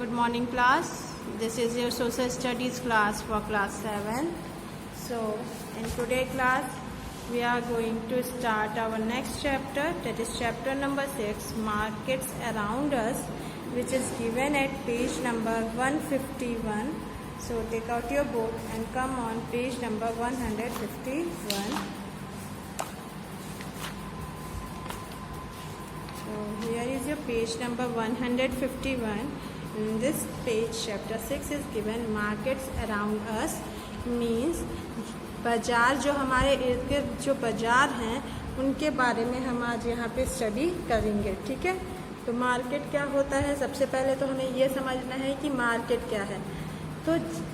Good morning class. This is your social studies class for class 7. So in today class we are going to start our next chapter, that is chapter number 6, markets around us, which is given at page number 151. So take out your book and come on page number 151. So here is your page number 151. In this page chapter 6 is given markets around us, means बाज़ार जो हमारे इर्द गिर्द जो बाज़ार हैं उनके बारे में हम आज यहाँ पे स्टडी करेंगे। ठीक है, तो मार्केट क्या होता है, सबसे पहले तो हमें ये समझना है कि मार्केट क्या है। तो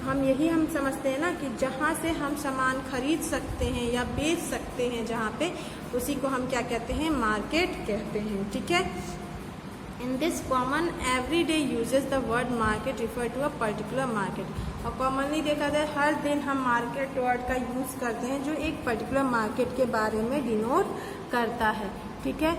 हम समझते हैं ना कि जहाँ से हम सामान खरीद सकते हैं या बेच सकते हैं, जहाँ पे उसी को हम क्या कहते हैं, मार्केट कहते हैं। ठीक है, in this common everyday uses the word market refer to a particular market. और कॉमनली देखा जाए हर दिन हम मार्केट वर्ड का यूज़ करते हैं जो एक पर्टिकुलर मार्केट के बारे में डिनोट करता है। ठीक है,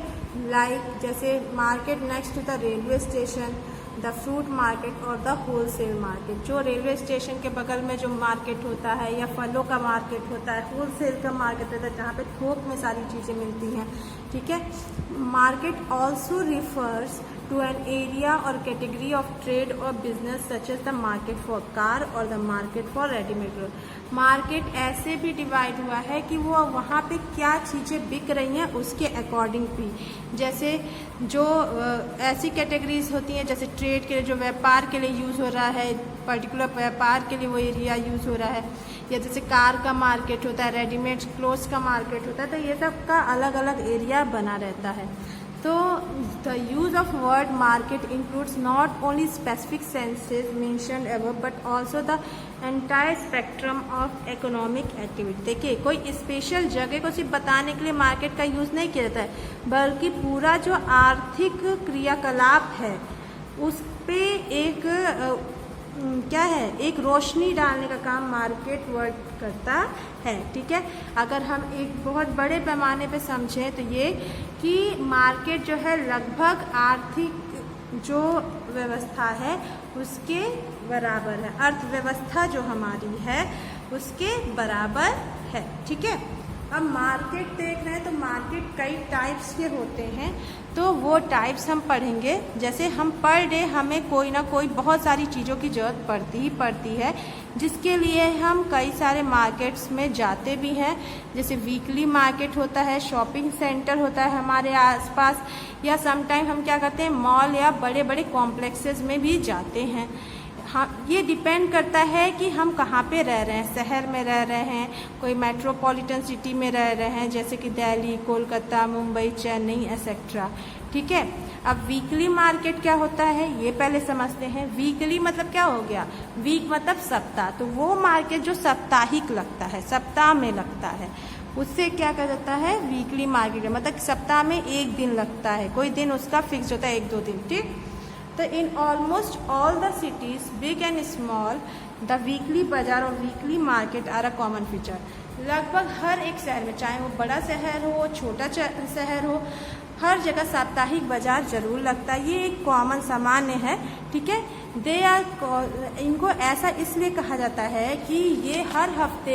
लाइक जैसे market next to the railway station, the fruit market और द होलसेल मार्केट। जो रेलवे स्टेशन के बगल में जो मार्केट होता है या फलों का मार्केट होता है, होलसेल का मार्केट होता है जहाँ पे थोक में सारी चीज़ें मिलती हैं। ठीक है, market also refers to an area or category of trade or business such as the market for car or the market for ready-made clothes। Market ऐसे भी डिवाइड हुआ है कि वो वहाँ पे क्या चीज़ें बिक रही हैं उसके अकॉर्डिंग भी, जैसे जो ऐसी कैटेगरीज होती हैं जैसे ट्रेड के लिए जो व्यापार के लिए यूज़ हो रहा है, पर्टिकुलर व्यापार के लिए वो एरिया यूज़ हो रहा है, या जैसे कार का मार्केट होता है, रेडीमेड क्लोथ्स का मार्केट होता है, तो ये सब का अलग अलग एरिया बना रहता है। तो the use of word market includes not only specific senses mentioned above but also the entire spectrum of economic activity. देखिए, कोई स्पेशल जगह को सिर्फ बताने के लिए मार्केट का यूज़ नहीं किया जाता है, बल्कि पूरा जो आर्थिक क्रियाकलाप है उस पे एक क्या है, एक रोशनी डालने का काम मार्केट वर्ड करता है। ठीक है, अगर हम एक बहुत बड़े पैमाने पे समझें तो ये कि मार्केट जो है लगभग आर्थिक जो व्यवस्था है उसके बराबर है, अर्थव्यवस्था जो हमारी है उसके बराबर है। ठीक है, अब मार्केट देख रहे हैं तो मार्केट कई टाइप्स के होते हैं, तो वो टाइप्स हम पढ़ेंगे। जैसे हम पर डे हमें कोई ना कोई बहुत सारी चीज़ों की ज़रूरत पड़ती है, जिसके लिए हम कई सारे मार्केट्स में जाते भी हैं। जैसे वीकली मार्केट होता है, शॉपिंग सेंटर होता है हमारे आसपास, या समटाइम हम क्या करते हैं, मॉल या बड़े बड़े कॉम्प्लेक्सेस में भी जाते हैं। हाँ, ये डिपेंड करता है कि हम कहाँ पे रह रहे हैं, शहर में रह रहे हैं, कोई मेट्रोपॉलिटन सिटी में रह रहे हैं जैसे कि दिल्ली, कोलकाता, मुंबई, चेन्नई एक्सेट्रा। ठीक है, अब वीकली मार्केट क्या होता है ये पहले समझते हैं। वीकली मतलब क्या हो गया, वीक मतलब सप्ताह, तो वो मार्केट जो साप्ताहिक लगता है, सप्ताह में लगता है, उससे क्या कहा जाता है, वीकली मार्केट। मतलब सप्ताह में एक दिन लगता है, कोई दिन उसका फिक्स होता है, 1-2 दिन। ठीक, तो in almost all the cities big and small the weekly bazaar और weekly market are a common feature. लगभग हर एक शहर में, चाहे वो बड़ा शहर हो छोटा शहर हो, हर जगह साप्ताहिक बाजार जरूर लगता है, ये एक कॉमन सामान्य है। ठीक है, दे आर, इनको ऐसा इसलिए कहा जाता है कि ये हर हफ्ते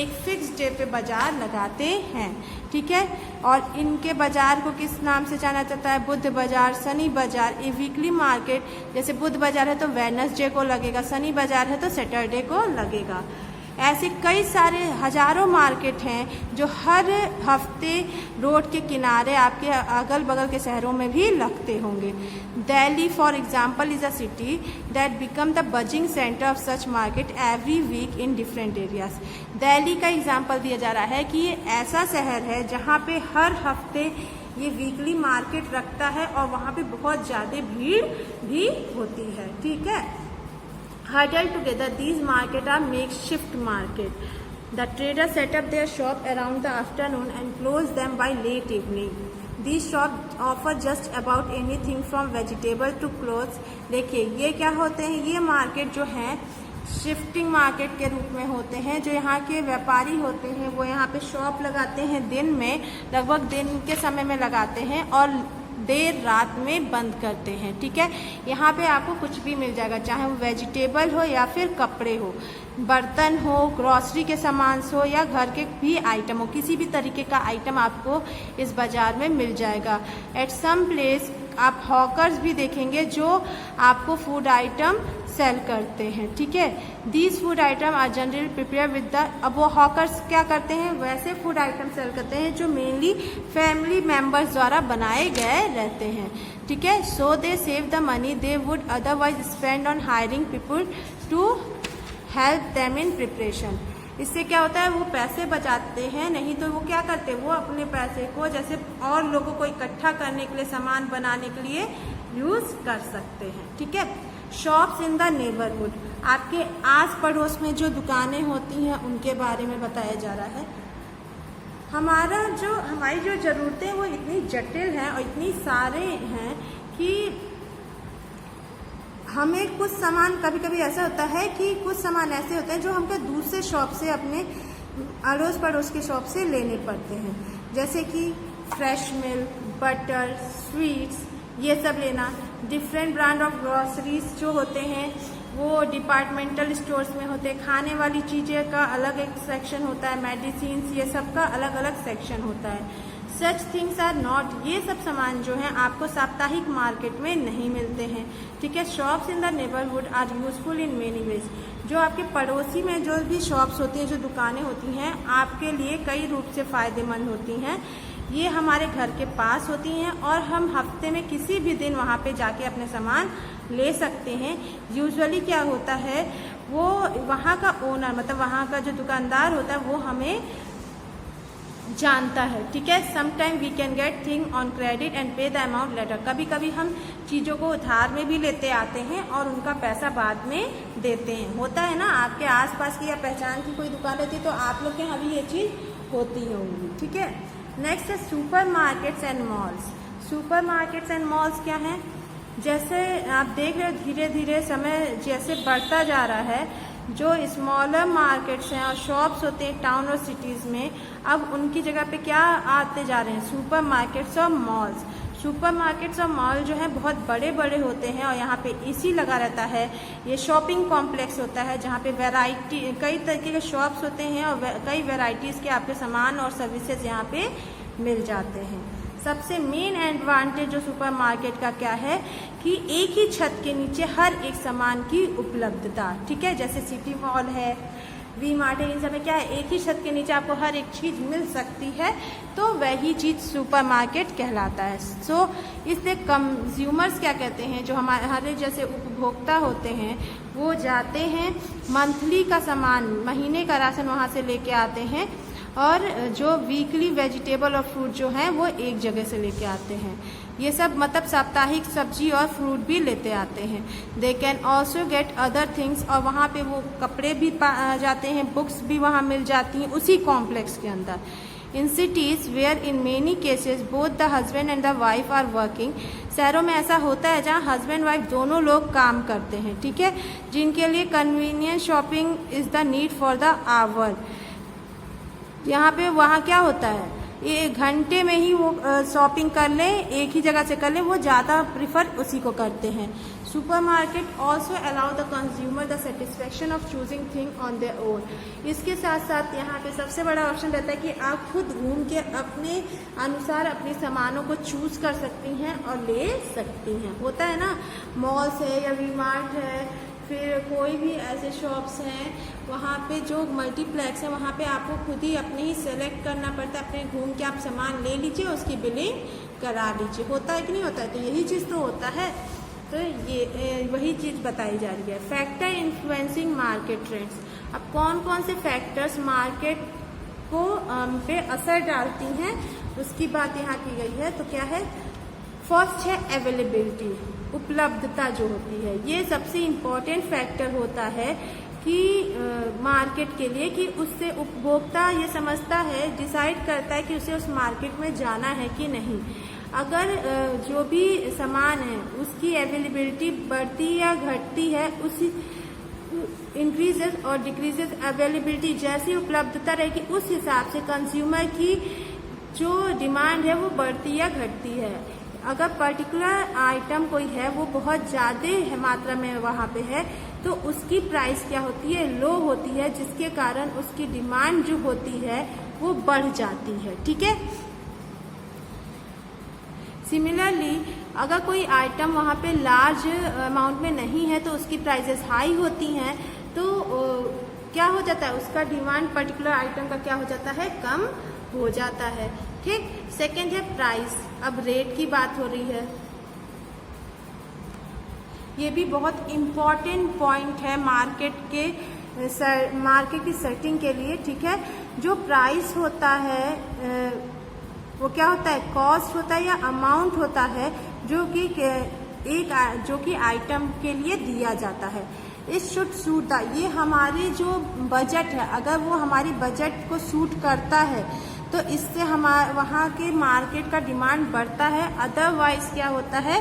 एक फिक्स डे पे बाजार लगाते हैं। ठीक है, और इनके बाजार को किस नाम से जाना जाता है, बुध बाजार, शनि बाजार। ये वीकली मार्केट, जैसे बुध बाजार है तो वेडनेसडे को लगेगा, शनि बाजार है तो सैटरडे को लगेगा। ऐसे कई सारे हजारों मार्केट हैं जो हर हफ्ते रोड के किनारे आपके अगल बगल के शहरों में भी लगते होंगे। Delhi for example is a city that become the buzzing centre of such market every week in different areas. Delhi का एग्जांपल दिया जा रहा है कि ये ऐसा शहर है जहाँ पे हर हफ्ते ये वीकली मार्केट रखता है और वहाँ पे बहुत ज़्यादा भीड़ भी होती है। ठीक है, huddled together these market are makeshift market. The traders set up their shop around the afternoon and close them by late evening. These shops offer just about anything from vegetable to clothes। देखिए, ये क्या होते हैं, ये market जो है shifting market के रूप में होते हैं। जो यहाँ के व्यापारी होते हैं वो यहाँ पे शॉप लगाते हैं दिन में, लगभग दिन के समय में लगाते हैं, और देर रात में बंद करते हैं। ठीक है, यहाँ पे आपको कुछ भी मिल जाएगा, चाहे वो वेजिटेबल हो या फिर कपड़े हो, बर्तन हो, ग्रॉसरी के सामान हो या घर के भी आइटम हो, किसी भी तरीके का आइटम आपको इस बाज़ार में मिल जाएगा। एट सम प्लेस आप हॉकर्स भी देखेंगे जो आपको फूड आइटम सेल करते हैं। ठीक है, these food item are generally prepare with the, अब वो हॉकर्स क्या करते हैं, वैसे फूड आइटम सेल करते हैं जो मेनली फैमिली मेम्बर्स द्वारा बनाए गए रहते हैं। ठीक है, so they save the money they would otherwise spend on hiring people to help them in preparation. इससे क्या होता है, वो पैसे बचाते हैं, नहीं तो वो क्या करते हैं, वो अपने पैसे को जैसे और लोगों को इकट्ठा करने के लिए, सामान बनाने के लिए यूज कर सकते हैं। ठीक है, शॉप्स इन द नेबरहुड, आपके आस पड़ोस में जो दुकानें होती हैं उनके बारे में बताया जा रहा है। हमारी जो ज़रूरतें वो इतनी जटिल हैं और इतनी सारे हैं कि हमें कुछ सामान, कभी कभी ऐसा होता है कि कुछ सामान ऐसे होते हैं जो हमको दूसरे शॉप से, अपने अड़ोस पड़ोस के शॉप से लेने पड़ते हैं, जैसे कि फ्रेश मिल्क, बटर, स्वीट्स, ये सब लेना। डिफरेंट ब्रांड ऑफ ग्रॉसरीज जो होते हैं वो डिपार्टमेंटल स्टोर्स में होते हैं, खाने वाली चीज़ें का अलग एक सेक्शन होता है, मेडिसिन्स, ये सब का अलग अलग सेक्शन होता है। सच थिंग्स आर नॉट, ये सब सामान जो हैं आपको साप्ताहिक मार्केट में नहीं मिलते हैं। ठीक है, shops in the neighbourhood are useful in many ways, जो आपके पड़ोसी में जो भी शॉप्स होती हैं, जो दुकानें होती हैं, आपके लिए कई रूप से फ़ायदेमंद होती हैं। ये हमारे घर के पास होती हैं और हम हफ्ते में किसी भी दिन वहाँ पे जाके अपने सामान ले सकते हैं। यूजुअली क्या होता है, वो वहाँ का ओनर, मतलब वहाँ का जो दुकानदार होता है वो हमें जानता है। ठीक है, sometime we can get thing on credit and pay the amount later, कभी कभी हम चीज़ों को उधार में भी लेते आते हैं और उनका पैसा बाद में देते हैं। होता है ना, आपके आसपास की या पहचान की कोई दुकान रहती है तो आप लोग के यहाँ भी ये चीज़ होती होंगी। ठीक है, नेक्स्ट है super markets and malls. Super markets and malls क्या हैं, जैसे आप देख रहे हो धीरे धीरे समय जैसे बढ़ता जा रहा है, जो स्मॉलर मार्केट्स हैं और शॉप्स होते हैं टाउन और सिटीज़ में, अब उनकी जगह पे क्या आते जा रहे हैं, सुपर मार्केट्स और मॉल्स। सुपर मार्केट्स और मॉल जो है बहुत बड़े बड़े होते हैं और यहाँ पे एसी लगा रहता है। ये शॉपिंग कॉम्प्लेक्स होता है जहाँ पे वैरायटी, कई तरीके के शॉप्स होते हैं और कई वैरायटीज़ के आपके सामान और सर्विसेज यहाँ पे मिल जाते हैं। सबसे मेन एडवांटेज जो सुपर मार्केट का क्या है कि एक ही छत के नीचे हर एक सामान की उपलब्धता। ठीक है, जैसे सिटी मॉल है, वी मार्ट है, इन सब में क्या है, एक ही छत के नीचे आपको हर एक चीज़ मिल सकती है, तो वही चीज़ सुपर मार्केट कहलाता है। सो इसलिए कंज्यूमर्स क्या कहते हैं, जो हमारे जैसे उपभोक्ता होते हैं, वो जाते हैं मंथली का सामान, महीने का राशन वहाँ से लेके आते हैं, और जो वीकली वेजिटेबल और फ्रूट जो हैं वो एक जगह से लेके आते हैं। ये सब मतलब साप्ताहिक सब्जी और फ्रूट भी लेते आते हैं। They can also get other things, और वहाँ पे वो कपड़े भी जाते हैं, बुक्स भी वहाँ मिल जाती हैं उसी कॉम्प्लेक्स के अंदर। In cities where in many cases both the husband and the wife are working, शहरों में ऐसा होता है जहाँ हस्बैंड वाइफ दोनों लोग काम करते हैं। ठीक है, जिनके लिए convenient shopping is the need for the hour. यहाँ पे वहाँ क्या होता है, ये घंटे में ही वो शॉपिंग कर लें, एक ही जगह से कर लें, वो ज़्यादा प्रिफर उसी को करते हैं। Super market also allow the consumer the satisfaction of choosing thing on their own. इसके साथ साथ यहाँ पे सबसे बड़ा ऑप्शन रहता है कि आप खुद घूम के अपने अनुसार अपने सामानों को चूज कर सकती हैं और ले सकती हैं। होता है ना, मॉल्स है या वी मार्ट है, फिर कोई भी ऐसे शॉप्स हैं, वहाँ पे जो मल्टीप्लेक्स है वहाँ पे आपको खुद ही अपने ही सेलेक्ट करना पड़ता है, अपने घूम के आप सामान ले लीजिए, उसकी बिलिंग करा लीजिए। होता है कि नहीं होता है, तो यही चीज़ तो होता है। तो ये वही चीज़ बताई जा रही है। फैक्टर इन्फ्लुएंसिंग मार्केट ट्रेंड्स, अब कौन कौन से फैक्टर्स मार्केट को पे असर डालती हैं उसकी बात यहाँ की गई है। तो क्या है, फर्स्ट है अवेलेबिलिटी, उपलब्धता जो होती है, ये सबसे इम्पोर्टेंट फैक्टर होता है कि मार्केट के लिए, कि उससे उपभोक्ता ये समझता है, डिसाइड करता है कि उसे उस मार्केट में जाना है कि नहीं। अगर जो भी सामान है उसकी अवेलेबिलिटी बढ़ती या घटती है, उसी इंक्रीजेस और डिक्रीजेस अवेलेबिलिटी, जैसी उपलब्धता रहेगी उस हिसाब से कंज्यूमर की जो डिमांड है वो बढ़ती या घटती है। अगर पर्टिकुलर आइटम कोई है वो बहुत ज़्यादा है मात्रा में वहाँ पे है तो उसकी प्राइस क्या होती है, लो होती है, जिसके कारण उसकी डिमांड जो होती है वो बढ़ जाती है। ठीक है। सिमिलरली अगर कोई आइटम वहाँ पे लार्ज अमाउंट में नहीं है तो उसकी प्राइसेस हाई होती हैं, तो क्या हो जाता है, उसका डिमांड पर्टिकुलर आइटम का क्या हो जाता है, कम हो जाता है। ठीक। सेकेंड है प्राइस। अब रेट की बात हो रही है, ये भी बहुत इम्पॉर्टेंट पॉइंट है मार्केट की सेटिंग के लिए। ठीक है। जो प्राइस होता है वो क्या होता है, कॉस्ट होता है या अमाउंट होता है जो कि आइटम के लिए दिया जाता है। इट शुड सूट द, ये हमारे जो बजट है, अगर वो हमारी बजट को सूट करता है तो इससे वहाँ के मार्केट का डिमांड बढ़ता है। अदरवाइज क्या होता है,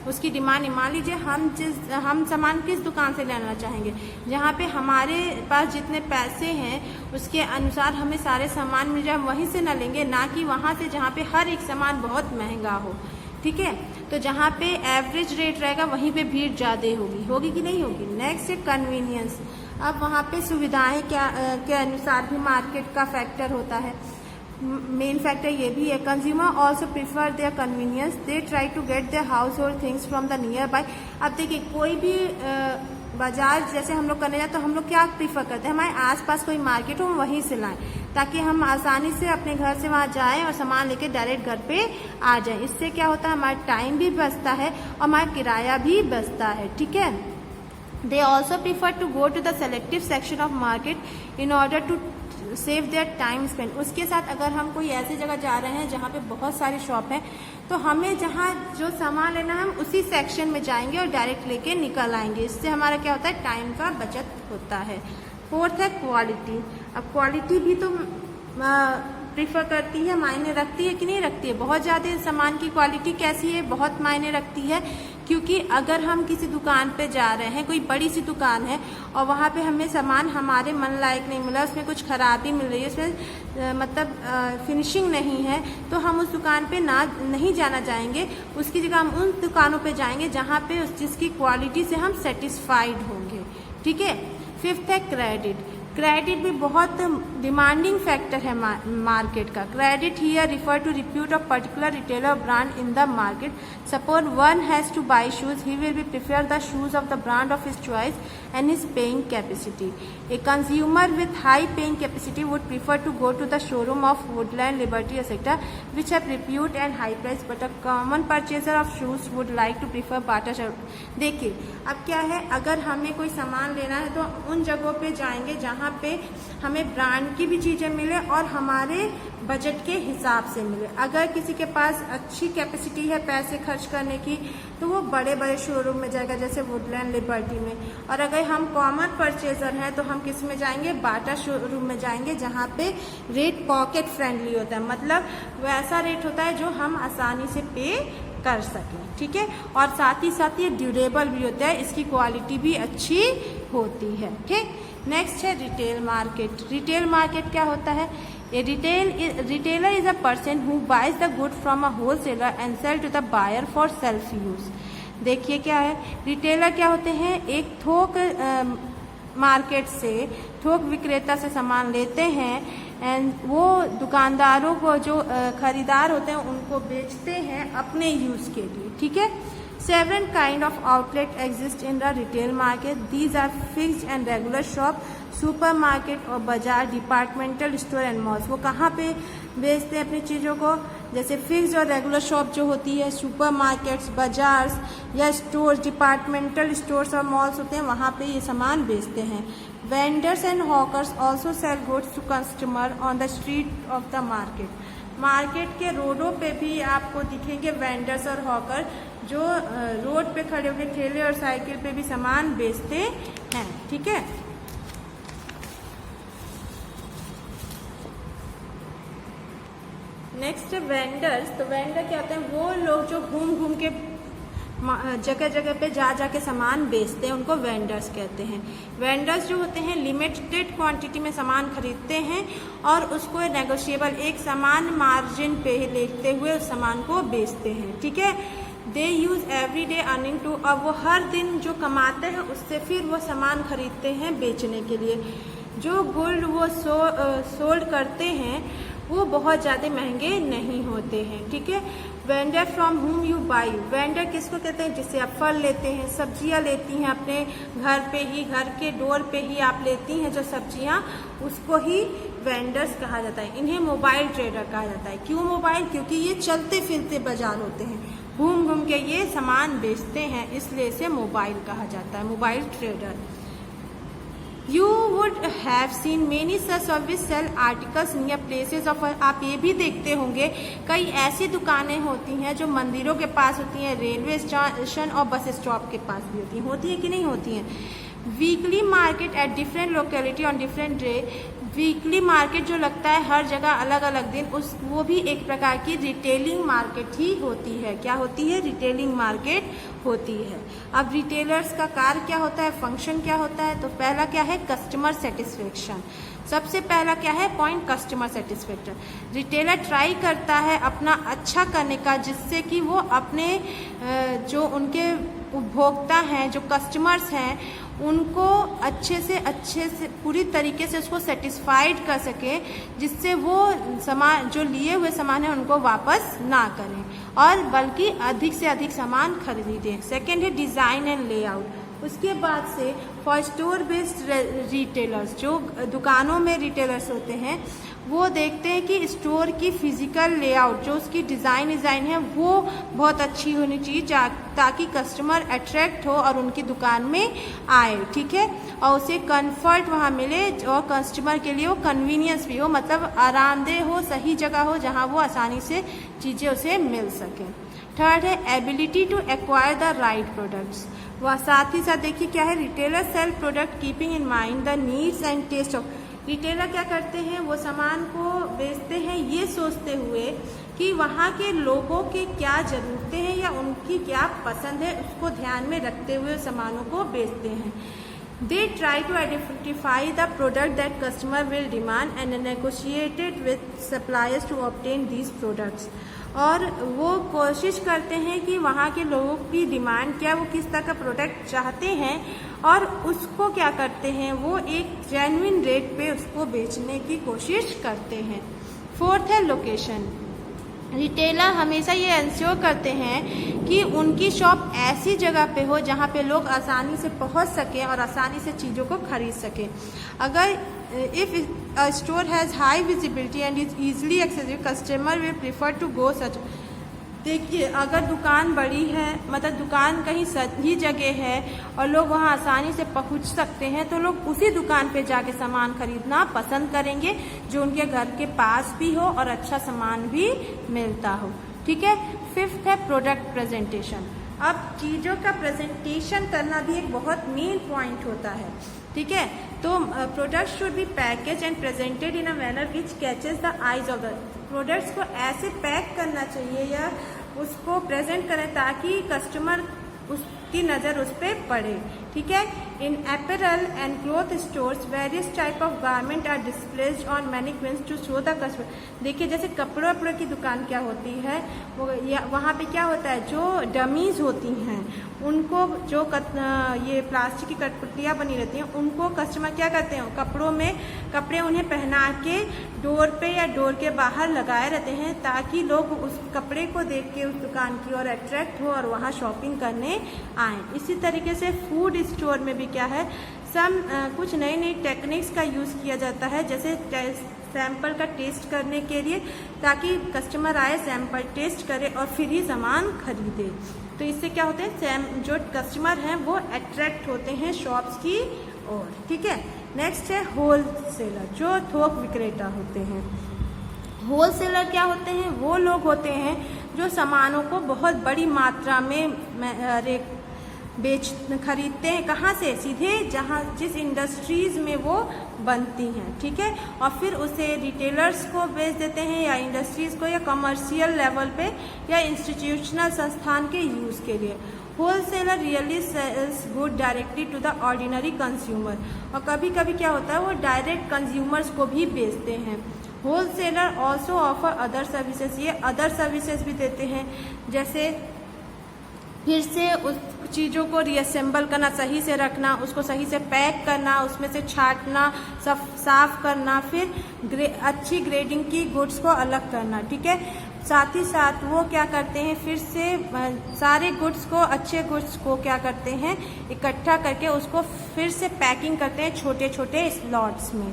उसकी डिमांड, मान लीजिए हम सामान किस दुकान से लेना चाहेंगे, जहाँ पे हमारे पास जितने पैसे हैं उसके अनुसार हमें सारे सामान मिल जाए, वहीं से ना लेंगे, ना कि वहाँ से जहाँ पे हर एक सामान बहुत महंगा हो। ठीक है। तो जहाँ पे एवरेज रेट रहेगा वहीं पे भीड़ ज़्यादा होगी कि नहीं होगी। नेक्स्ट है कन्वीनियंस। अब वहाँ पे सुविधाएं के अनुसार भी मार्केट का फैक्टर होता है। मेन फैक्टर ये भी है, consumer also prefer their convenience, they try to get their household things from the nearby. अब देखिए कोई भी बाजार जैसे हम लोग करने जाए तो हम लोग क्या प्रीफर करते हैं, हमारे आसपास कोई मार्केट हो हम वहीं से लाएं, ताकि हम आसानी से अपने घर से वहाँ जाएं और सामान लेके डायरेक्ट घर पे आ जाएं। इससे क्या होता है, हमारा टाइम भी बचता है और हमारा किराया भी बचता है। ठीक है। They also prefer to go to the selective section of market in order to save their time spend. उसके साथ अगर हम कोई ऐसी जगह जा रहे हैं जहाँ पे बहुत सारी शॉप हैं तो हमें जहाँ जो सामान लेना है हम उसी सेक्शन में जाएंगे और डायरेक्ट लेके निकल आएंगे। इससे हमारा क्या होता है, टाइम का बचत होता है। फोर्थ है क्वालिटी। अब क्वालिटी भी तो प्रीफर करती है, मायने रखती है कि नहीं रखती है। बहुत ज़्यादा सामान की क्वालिटी कैसी है, बहुत मायने रखती है, क्योंकि अगर हम किसी दुकान पे जा रहे हैं, कोई बड़ी सी दुकान है और वहाँ पे हमें सामान हमारे मन लायक नहीं मिला, उसमें कुछ खराबी मिल रही है, उसमें मतलब फिनिशिंग नहीं है, तो हम उस दुकान पे नहीं जाना चाहेंगे। उसकी जगह हम उन दुकानों पे जाएंगे जहाँ पे उस चीज़ की क्वालिटी से हम सेटिस्फाइड होंगे। ठीक है। फिफ्थ है क्रेडिट। क्रेडिट भी बहुत डिमांडिंग फैक्टर है मार्केट का। Credit here refer to repute of particular retailer brand in the market. Suppose one has to buy shoes, he will be prefer the shoes of the brand of his choice and his paying capacity. A consumer with high paying capacity would prefer to go to the showroom of Woodland, Liberty etcetera which have repute and high price, but a common purchaser of shoes would like to prefer Bata shoes. देखिए अब क्या है, अगर हमें कोई सामान लेना है तो उन जगहों पे जाएंगे जहाँ पे हमें ब्रांड की भी चीज़ें मिले और हमारे बजट के हिसाब से मिले। अगर किसी के पास अच्छी कैपेसिटी है पैसे खर्च करने की तो वो बड़े बड़े शोरूम में जाएगा, जैसे वुडलैंड, लिबर्टी में। और अगर हम कॉमन परचेजर हैं तो हम किस में जाएंगे, बाटा शोरूम में जाएंगे, जहाँ पे रेट पॉकेट फ्रेंडली होता है, मतलब वैसा रेट होता है जो हम आसानी से पे कर सकें। ठीक है। और साथ ही साथ ये ड्यूरेबल भी होता है, इसकी क्वालिटी भी अच्छी होती है। ठीक। नेक्स्ट है रिटेल मार्केट। रिटेल मार्केट क्या होता है, a retailer is a person who buys the good from a wholesaler and sell to the buyer for self use. देखिए क्या है, रिटेलर क्या होते हैं, एक थोक मार्केट से, थोक विक्रेता से सामान लेते हैं एंड वो दुकानदारों को जो खरीदार होते हैं उनको बेचते हैं अपने यूज़ के लिए। ठीक है। Several kind of outlet exist in the retail market. These are fixed and regular shop, supermarket और बाजार, डिपार्टमेंटल स्टोर एंड मॉल्स। वो कहाँ पे बेचते हैं अपनी चीज़ों को, जैसे फिक्स और रेगुलर शॉप जो होती है, सुपरमार्केट्स, बाजार्स या स्टोर्स, डिपार्टमेंटल स्टोर्स और मॉल्स होते हैं, वहाँ पे ये सामान बेचते हैं। Vendors and hawkers also sell goods to customer on the street of the market. Market के रोडों पे भी आपको दिखेंगे वेंडर्स और हॉकर जो रोड पे खड़े होकर ठेले और साइकिल पे भी सामान बेचते हैं। ठीक है। नेक्स्ट है वेंडर्स। तो वेंडर क्या होते हैं, वो लोग जो घूम घूम के जगह जगह पे जा के सामान बेचते हैं, उनको वेंडर्स कहते हैं। वेंडर्स जो होते हैं लिमिटेड क्वांटिटी में सामान खरीदते हैं और उसको नेगोशिएबल एक समान मार्जिन पे लेते हुए उस सामान को बेचते हैं, ठीक है। They use every day earning to, अब वो हर दिन जो कमाते हैं उससे फिर वो सामान खरीदते हैं बेचने के लिए। जो गुड वो सोल्ड करते हैं वो बहुत ज़्यादा महंगे नहीं होते हैं, ठीक है। Vendor from whom you by, vendor किसको कहते हैं? जिससे आप फल लेते हैं, सब्जियां लेती हैं अपने घर पे ही, घर के डोर पे ही आप लेती हैं जो सब्जियां, उसको ही वेंडर्स कहा जाता है। इन्हें मोबाइल ट्रेडर कहा जाता है। क्यों मोबाइल? क्योंकि ये चलते फिरते बाजार होते हैं, घूम घूम के ये सामान बेचते हैं, इसलिए इसे मोबाइल कहा जाता है, mobile trader. You would have seen many such service sell articles near places of, आप ये भी देखते होंगे कई ऐसी दुकानें होती हैं जो मंदिरों के पास होती हैं, रेलवे स्टेशन और बस स्टॉप के पास भी होती हैं कि नहीं होती हैं। Weekly market at different locality on different day, weekly market जो लगता है हर जगह अलग अलग दिन, वो भी एक प्रकार की रिटेलिंग मार्केट ही होती है। क्या होती है? रिटेलिंग मार्केट होती है। अब रिटेलर्स का कार्य क्या होता है, फंक्शन क्या होता है? तो पहला क्या है? Customer satisfaction. सबसे पहला क्या है point? Customer satisfaction. Retailer try करता है अपना अच्छा करने का, जिससे कि वो अपने जो उनके उपभोक्ता हैं, जो कस्टमर्स हैं, उनको अच्छे से पूरी तरीके से उसको सेटिस्फाइड कर सके, जिससे वो सामान जो लिए हुए सामान है उनको वापस ना करें और बल्कि अधिक से अधिक सामान खरीदें। सेकेंड है डिज़ाइन एंड लेआउट। उसके बाद से फॉर स्टोर बेस्ड रिटेलर्स, जो दुकानों में रिटेलर्स होते हैं, वो देखते हैं कि स्टोर की फिजिकल लेआउट, जो उसकी डिज़ाइन है वो बहुत अच्छी होनी चाहिए, ताकि कस्टमर अट्रैक्ट हो और उनकी दुकान में आए, ठीक है, और उसे कंफर्ट वहाँ मिले और कस्टमर के लिए वो कन्वीनियंस भी हो, मतलब आरामदेह हो, सही जगह हो जहाँ वो आसानी से चीज़ें उसे मिल सकें। थर्ड है ability to acquire the right products. वह साथ ही साथ देखिए क्या है, retailer sell product keeping in mind the needs and taste of. Retailer क्या करते हैं? वो सामान को बेचते हैं ये सोचते हुए कि वहाँ के लोगों के क्या ज़रूरतें हैं या उनकी क्या पसंद है, उसको ध्यान में रखते हुए सामानों को बेचते हैं। They try to identify the product that customer will demand and negotiated with suppliers to obtain these products. और वो कोशिश करते हैं कि वहाँ के लोगों की डिमांड क्या, वो किस तरह का प्रोडक्ट चाहते हैं और उसको क्या करते हैं, वो एक जेन्युइन रेट पे उसको बेचने की कोशिश करते हैं। फोर्थ है लोकेशन। रिटेलर हमेशा ये इंश्योर करते हैं कि उनकी शॉप ऐसी जगह पे हो जहाँ पे लोग आसानी से पहुँच सकें और आसानी से चीज़ों को खरीद सकें। अगर if a store has high visibility and is easily accessible, customer will prefer to go such. देखिए अगर दुकान बड़ी है, मतलब दुकान कहीं सही जगह है और लोग वहाँ आसानी से पहुँच सकते हैं, तो लोग उसी दुकान पे जाके सामान खरीदना पसंद करेंगे जो उनके घर के पास भी हो और अच्छा सामान भी मिलता हो, ठीक है। फिफ्थ है प्रोडक्ट प्रेजेंटेशन। अब चीज़ों का प्रेजेंटेशन करना भी एक बहुत मेन पॉइंट होता है, ठीक है। तो product should be package and presented in a manner which catches the eyes of the. Products को ऐसे पैक करना चाहिए या उसको प्रेजेंट करें ताकि कस्टमर उसकी नज़र उस पर पड़े, ठीक है। In apparel and cloth stores various type of garment are displaced on mannequins to show the customer. देखिए जैसे कपड़ों की दुकान क्या होती है, वो वहाँ पे क्या होता है, जो डमीज होती हैं उनको, जो ये प्लास्टिक की कठपुतलियाँ बनी रहती हैं, उनको कस्टमर क्या करते हैं, कपड़े उन्हें पहना के डोर पे या डोर के बाहर लगाए रहते हैं, ताकि लोग उस कपड़े को देख के उस दुकान की ओर अट्रैक्ट हो और वहाँ शॉपिंग करने आए। इसी तरीके से फूड स्टोर में भी क्या है, कुछ नई नई टेक्निक्स का यूज़ किया जाता है, जैसे सैंपल का टेस्ट करने के लिए, ताकि कस्टमर आए, सैंपल टेस्ट करे और फिर ही सामान खरीदे। तो इससे क्या होते हैं, जो कस्टमर हैं वो अट्रैक्ट होते हैं शॉप्स की ओर, ठीक है। नेक्स्ट है होल सेलर, जो थोक विक्रेता होते हैं। होल सेलर क्या होते हैं, वो लोग होते हैं जो सामानों को बहुत बड़ी मात्रा में खरीदते हैं कहाँ से, सीधे जहाँ जिस इंडस्ट्रीज़ में वो बनती हैं, ठीक है, और फिर उसे रिटेलर्स को बेच देते हैं या इंडस्ट्रीज़ को, या कमर्शियल लेवल पे या इंस्टीट्यूशनल संस्थान के यूज़ के लिए। Wholesaler really sells good directly to the ordinary consumer, और कभी कभी क्या होता है वो डायरेक्ट कंज्यूमर्स को भी बेचते हैं। Wholesaler also offer other services, ये अदर सर्विसेज भी देते हैं, जैसे फिर से उस चीज़ों को रीअसेंबल करना, सही से रखना, उसको सही से पैक करना, उसमें से छांटना, सब साफ करना, फिर अच्छी ग्रेडिंग की गुड्स को अलग करना, ठीक है। साथ ही साथ वो क्या करते हैं, फिर से सारे गुड्स को, अच्छे गुड्स को क्या करते हैं, इकट्ठा करके उसको फिर से पैकिंग करते हैं छोटे छोटे स्लॉट्स में।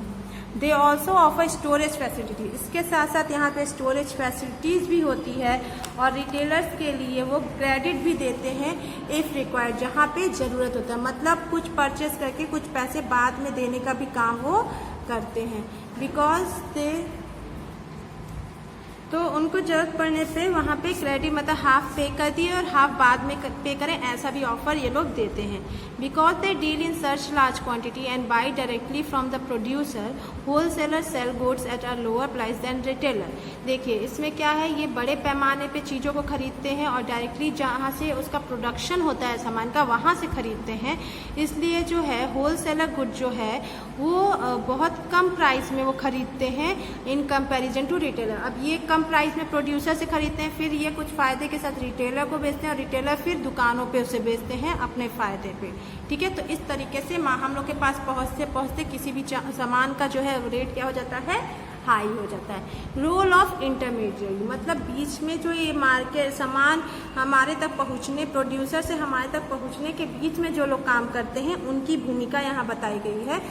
They also offer storage facility, इसके साथ साथ यहाँ पे स्टोरेज फैसिलिटीज़ भी होती है, और रिटेलर्स के लिए वो क्रेडिट भी देते हैं इफ़ रिक्वायर्ड, जहाँ पे ज़रूरत होता है, मतलब कुछ परचेस करके कुछ पैसे बाद में देने का भी काम वो करते हैं, बिकॉज दे, तो उनको ज़रूरत पड़ने पे वहाँ पे क्रेडिट मतलब हाफ पे कर दिए और हाफ बाद में पे करें, ऐसा भी ऑफर ये लोग देते हैं। Because they deal in such large quantity and buy directly from the producer, wholesaler sell goods at a lower price than retailer. देखिए इसमें क्या है, ये बड़े पैमाने पे चीज़ों को खरीदते हैं और डायरेक्टली जहाँ से उसका प्रोडक्शन होता है सामान का, वहाँ से खरीदते हैं, इसलिए जो है होलसेलर गुड जो है वो बहुत कम प्राइस में वो खरीदते हैं इन कंपैरिजन टू रिटेलर। अब ये कम प्राइस में प्रोड्यूसर से खरीदते हैं, फिर ये कुछ फ़ायदे के साथ रिटेलर को बेचते हैं, और रिटेलर फिर दुकानों पे उसे बेचते हैं अपने फ़ायदे पे, ठीक है। तो इस तरीके से हम लोग के पास पहुँचते पहुँचते किसी भी सामान का जो है रेट क्या हो जाता है, हाई हो जाता है। रोल ऑफ इंटरमीडिएट, मतलब बीच में जो ये मार्केट सामान हमारे तक पहुंचने, प्रोड्यूसर से हमारे तक पहुंचने के बीच में जो लोग काम करते हैं, उनकी भूमिका यहाँ बताई गई है।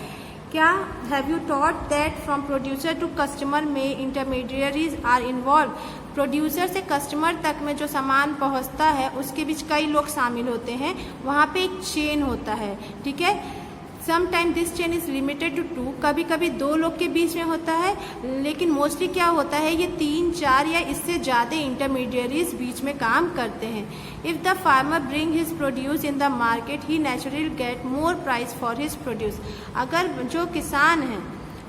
क्या have you taught that from producer to customer में इंटरमीडियरीज आर इन्वॉल्व, प्रोड्यूसर से कस्टमर तक में जो सामान पहुंचता है उसके बीच कई लोग शामिल होते हैं, वहाँ पे एक चेन होता है, ठीक है। Sometime this chain is limited to 2, कभी कभी 2 लोग के बीच में होता है, लेकिन मोस्टली क्या होता है ये 3, 4 या इससे ज़्यादा इंटरमीडियरीज बीच में काम करते हैं। If the farmer bring his produce in the market he naturally get more price for his produce, अगर जो किसान है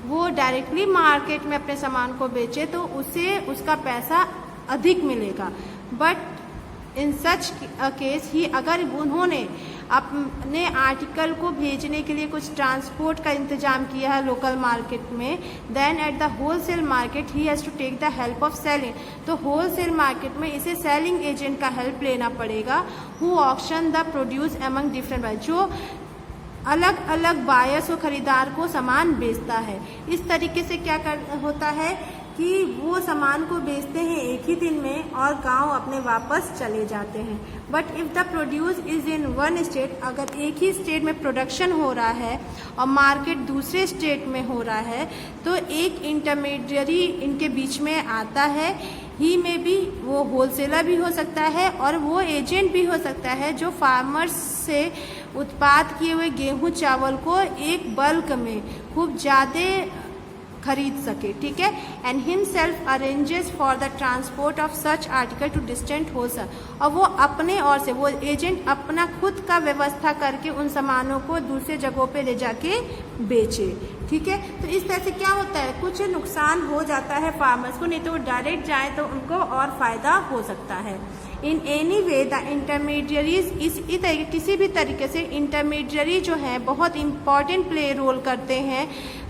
वो डायरेक्टली मार्केट में अपने सामान को बेचे तो उसे उसका पैसा अधिक मिलेगा। बट इन सच केस ही, अगर उन्होंने अपने आर्टिकल को भेजने के लिए कुछ ट्रांसपोर्ट का इंतजाम किया है लोकल मार्केट में, then at the wholesale market he has to take the help of selling, तो होलसेल मार्केट में इसे सेलिंग एजेंट का हेल्प लेना पड़ेगा, who auction the produce among different buyers, जो अलग अलग बायर्स और खरीदार को सामान बेचता है। इस तरीके से क्या होता है कि वो सामान को बेचते हैं एक ही दिन में और गांव अपने वापस चले जाते हैं। But if the produce is in one state, अगर एक ही स्टेट में प्रोडक्शन हो रहा है और मार्केट दूसरे स्टेट में हो रहा है, तो एक इंटरमीडियरी इनके बीच में आता है, ही में भी वो होलसेलर भी हो सकता है और वो एजेंट भी हो सकता है जो फार्मर्स से उत्पाद किए हुए गेहूं चावल को एक बल्क में खूब ज़्यादा खरीद सके, ठीक है। And himself arranges for the transport of such article to distant wholesale, और वो अपने ओर से वो एजेंट अपना खुद का व्यवस्था करके उन सामानों को दूसरे जगहों पे ले जाके बेचे, ठीक है। तो इस तरह से क्या होता है, कुछ नुकसान हो जाता है फार्मर्स को, नहीं तो वो डायरेक्ट जाए तो उनको और फायदा हो सकता है। In any way the intermediaries, किसी भी तरीके से इंटरमीडियरी जो है बहुत इम्पॉर्टेंट प्ले रोल करते हैं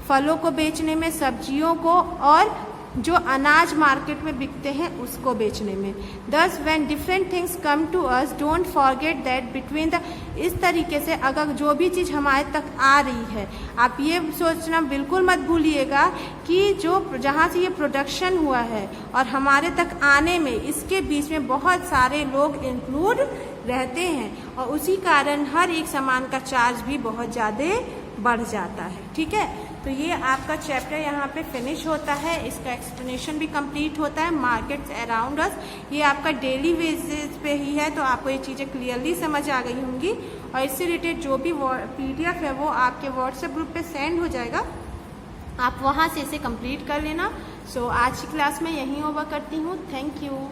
फलों को बेचने में, सब्जियों को, और जो अनाज मार्केट में बिकते हैं उसको बेचने में। Thus when different things come to us don't forget that between the, इस तरीके से अगर जो भी चीज़ हमारे तक आ रही है, आप ये सोचना बिल्कुल मत भूलिएगा कि जो जहाँ से ये प्रोडक्शन हुआ है और हमारे तक आने में इसके बीच में बहुत सारे लोग इंक्लूड रहते हैं, और उसी कारण हर एक सामान का चार्ज भी बहुत ज़्यादा बढ़ जाता है, ठीक है। तो ये आपका चैप्टर यहाँ पे फिनिश होता है, इसका एक्सप्लेनेशन भी कंप्लीट होता है, मार्केट्स अराउंड अस। ये आपका डेली बेसिस पे ही है, तो आपको ये चीज़ें क्लियरली समझ आ गई होंगी, और इससे रिलेटेड जो भी PDF है वो आपके व्हाट्सएप ग्रुप पे सेंड हो जाएगा, आप वहाँ से इसे कंप्लीट कर लेना। सो आज की क्लास में यहीं ओवर करती हूँ। Thank you.